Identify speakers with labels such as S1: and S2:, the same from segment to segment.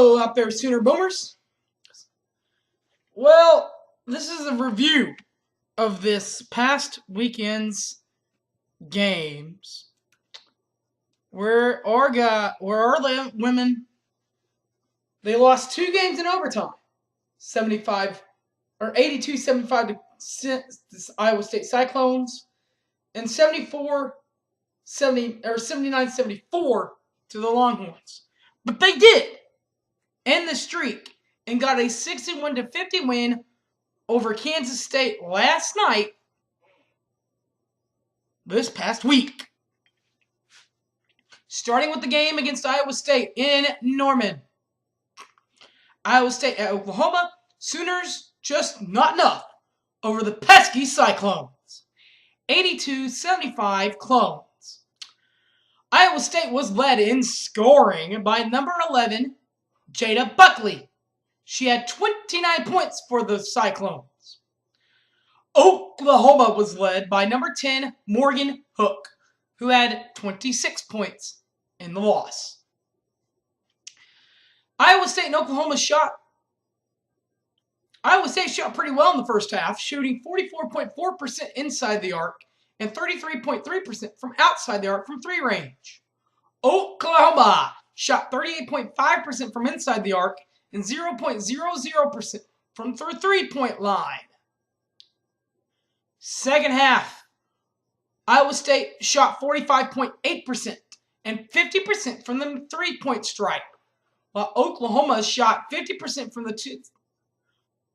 S1: Hello out there, Sooner Boomers. Well, this is a review of this past weekend's games where our women, they lost 2 games in overtime, 82-75 to the Iowa State Cyclones, and 79-74 to the Longhorns. But they did end the streak and got a 61-50 win over Kansas State last night, this past week. Starting with the game against Iowa State in Norman. Iowa State at Oklahoma. Sooners just not enough over the pesky Cyclones. 82-75 Clones. Iowa State was led in scoring by number 11, Jada Buckley. She had 29 points for the Cyclones. Oklahoma was led by number 10, Morgan Hook, who had 26 points in the loss. Iowa State shot pretty well in the first half, shooting 44.4% inside the arc and 33.3% from outside the arc from 3 range. Oklahoma shot 38.5% from inside the arc and 0.00% from the 3-point line. Second half, Iowa State shot 45.8% and 50% from the 3-point stripe, while Oklahoma shot 50%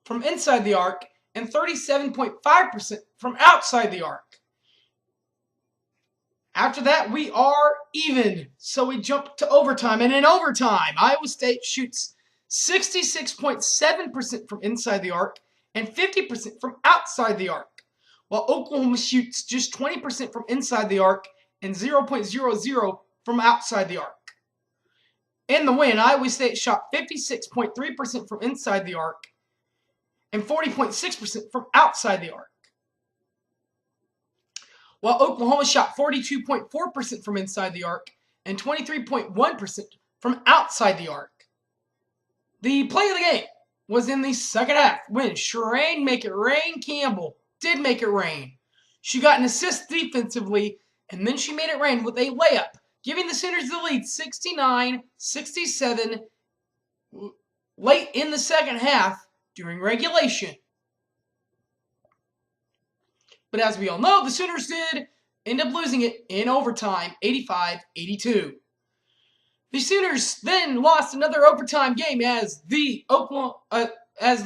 S1: from inside the arc and 37.5% from outside the arc. After that, we are even, so we jump to overtime. And in overtime, Iowa State shoots 66.7% from inside the arc and 50% from outside the arc, while Oklahoma shoots just 20% from inside the arc and 0.00 from outside the arc. In the win, Iowa State shot 56.3% from inside the arc and 40.6% from outside the arc, while Oklahoma shot 42.4% from inside the arc and 23.1% from outside the arc. The play of the game was in the second half when Sherane Make It Rain Campbell did make it rain. She got an assist defensively, and then she made it rain with a layup, giving the Sooners the lead 69-67 late in the second half during regulation. But as we all know, the Sooners did end up losing it in overtime, 85-82. The Sooners then lost another overtime game as the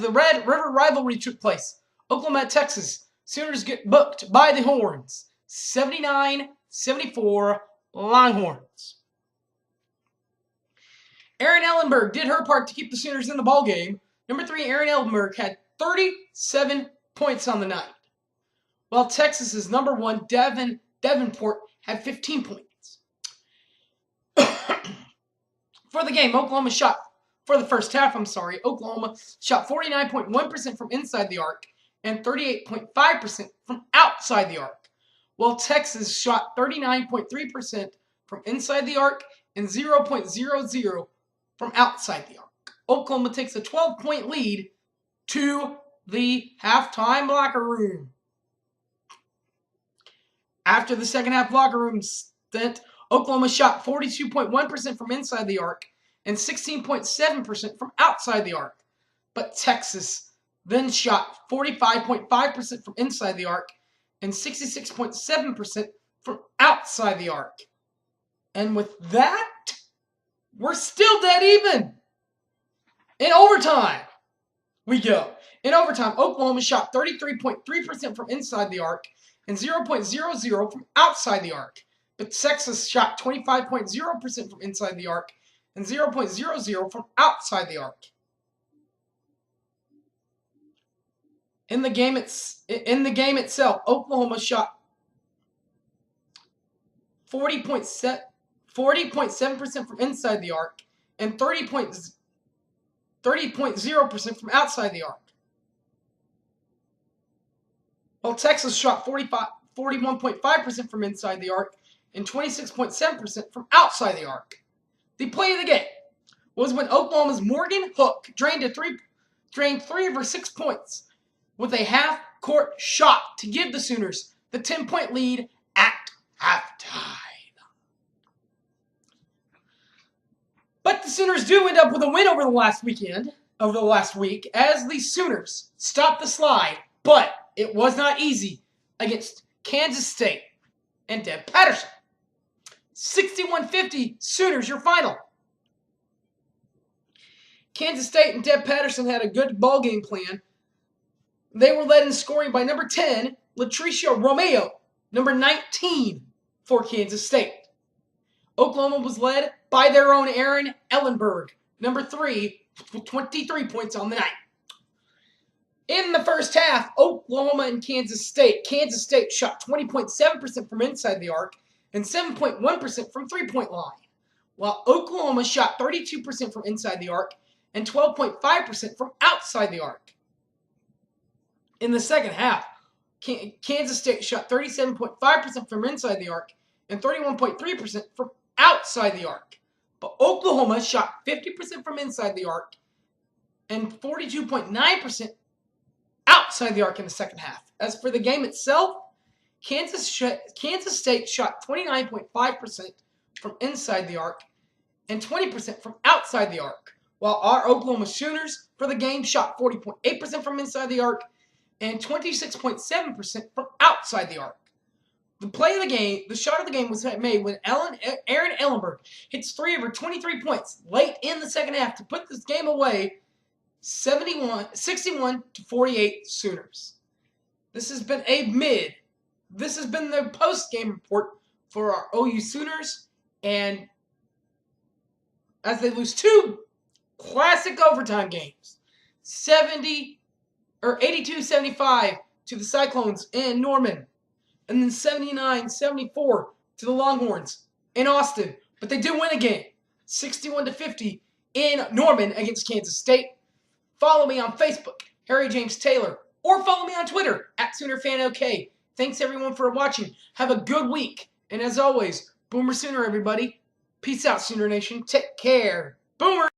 S1: Red River rivalry took place. Oklahoma at Texas. Sooners get booked by the Horns, 79-74 Longhorns. Erin Ellenberg did her part to keep the Sooners in the ballgame. Number 3, Erin Ellenberg had 37 points on the night, while Texas's number 1, Davenport, had 15 points. For the game, Oklahoma shot 49.1% from inside the arc and 38.5% from outside the arc, while Texas shot 39.3% from inside the arc and 0.00 from outside the arc. Oklahoma takes a 12-point lead to the halftime locker room. After the second half locker room stint, Oklahoma shot 42.1% from inside the arc and 16.7% from outside the arc. But Texas then shot 45.5% from inside the arc and 66.7% from outside the arc. And with that, we're still dead even. In overtime, we go. In overtime, Oklahoma shot 33.3% from inside the arc and 0.00 from outside the arc. But Texas shot 25.0% from inside the arc and 0.00 from outside the arc. In the game itself, Oklahoma shot 40.7% from inside the arc and 30.0% from outside the arc, while Texas shot 41.5% from inside the arc and 26.7% from outside the arc. The play of the game was when Oklahoma's Morgan Hook drained 3 of her 6 points with a half-court shot to give the Sooners the 10-point lead at halftime. But the Sooners do end up with a win over the last week, as the Sooners stopped the slide, but it was not easy against Kansas State and Deb Patterson. 61-50 Sooners, your final. Kansas State and Deb Patterson had a good ball game plan. They were led in scoring by number 10, Latricia Romeo, number 19 for Kansas State. Oklahoma was led by their own Aaron Ellenberg, number 3, with 23 points on the night. In the first half, Oklahoma and Kansas State shot 20.7% from inside the arc and 7.1% from three-point line, while Oklahoma shot 32% from inside the arc and 12.5% from outside the arc. In the second half, Kansas State shot 37.5% from inside the arc and 31.3% from outside the arc. But Oklahoma shot 50% from inside the arc and 42.9% outside the arc in the second half. As for the game itself, Kansas State shot 29.5% from inside the arc and 20% from outside the arc, while our Oklahoma Sooners for the game shot 40.8% from inside the arc and 26.7% from outside the arc. The play of the game, the shot of the game was made when Aaron Ellenberg hits 3 of her 23 points late in the second half to put this game away 61-48 Sooners. This has been This has been the post-game report for our OU Sooners, and as they lose 2 classic overtime games, 82-75 to the Cyclones in Norman, and then 79-74 to the Longhorns in Austin. But they do win a game, 61-50 in Norman against Kansas State. Follow me on Facebook, Harry James Taylor, or follow me on Twitter @SoonerFanOK. Thanks everyone for watching. Have a good week. And as always, Boomer Sooner, everybody. Peace out, Sooner Nation. Take care. Boomer!